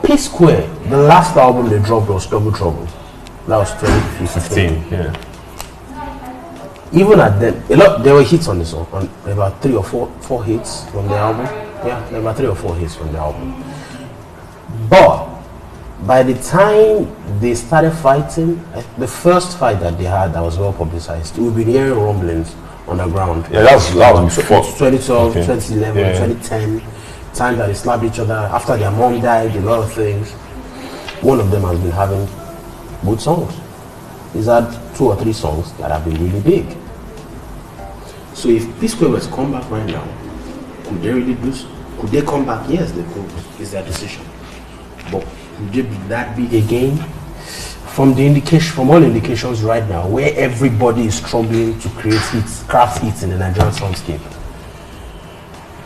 Psquare, the last album they dropped was Trouble. That was 2015. Yeah. Even at then, there were hits on the song, about 3 or 4 hits from the album. Yeah, there were 3 or 4 hits from the album. But by the time they started fighting, the first fight that they had that was well publicized, we've been hearing rumblings on the ground. Yeah, that was before 2012, okay. 2011, 2010, time that they slapped each other after their mom died, a lot of things. One of them has been having good songs. He's had 2 or 3 songs that have been really big. So if Psquare was to come back right now, could they really do so? Could they come back? Yes, they could. It's their decision. But could they be that big again? From all indications right now, where everybody is struggling to create hits, craft hits in the Nigerian soundscape,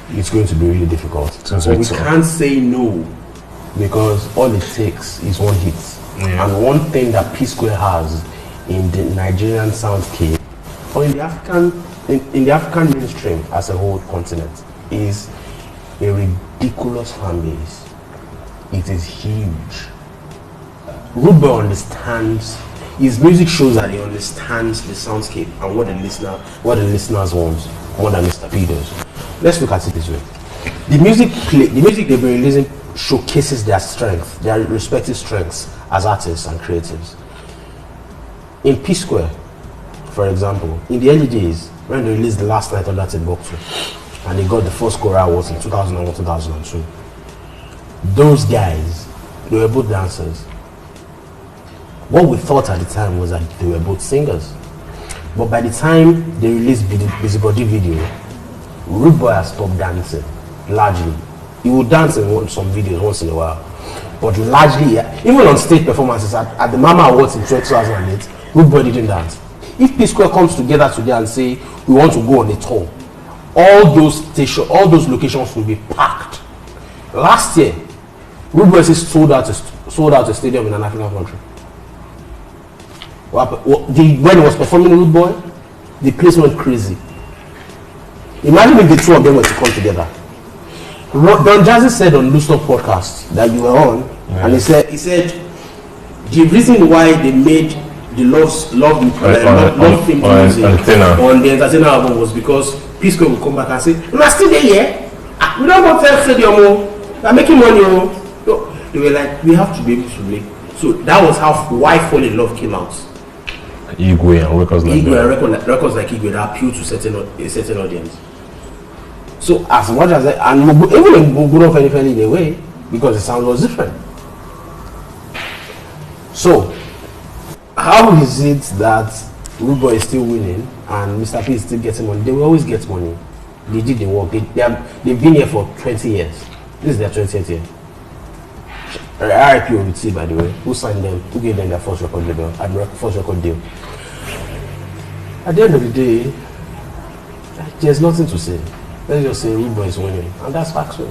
it's going to be really difficult. So we can't say no, because all it takes is one hit. Yeah. And one thing that Psquare has in the Nigerian soundscape, or in the African mainstream as a whole continent, is a ridiculous fan base. It is huge. Rudeboy understands, his music shows that he understands the soundscape and what the listeners want more than Mr. P does. Let's look at it this way. The music they've been releasing showcases their strength, their respective strengths as artists and creatives. In Psquare, for example, in the early days, when they released the Last Night on That Timbuktu, and they got the first Cora Awards in 2001, 2002, those guys, they were both dancers. What we thought at the time was that they were both singers. But by the time they released Busybody video, Rudeboy has stopped dancing, largely. He would dance in some videos once in a while. But largely, even on stage performances at the Mama Awards in 2008, Rudeboy didn't dance. If Psquare comes together today and say, we want to go on a tour, all those locations will be packed. Last year, Rudeboy sold out a stadium in an African country. When he was performing Rudeboy, the place went crazy. Imagine if the 2 of them were to come together. Don Jazzy said on Loose Talk podcast that you were on, and he said the reason why they made the love theme music on the Entertainer album was because Psquare would come back and say, "We are still there, yeah? We don't want to stadium. We are making money." So they were like, "We have to be able to make." So that was why Fall in Love came out. Igwe and records like records like Igwe that appeal to a certain audience. So as much as and even in Guguro Feli in a way, because the sound was different. So how is it that Rudeboy is still winning and Mr. P is still getting money? They will always get money. They did the work. They've been here for 20 years. This is their 20th year. RIP OVT, by the way, who signed them, who gave them their first record deal. At the end of the day, there's nothing to say. Let's just say Rudeboy is winning, and that's factual.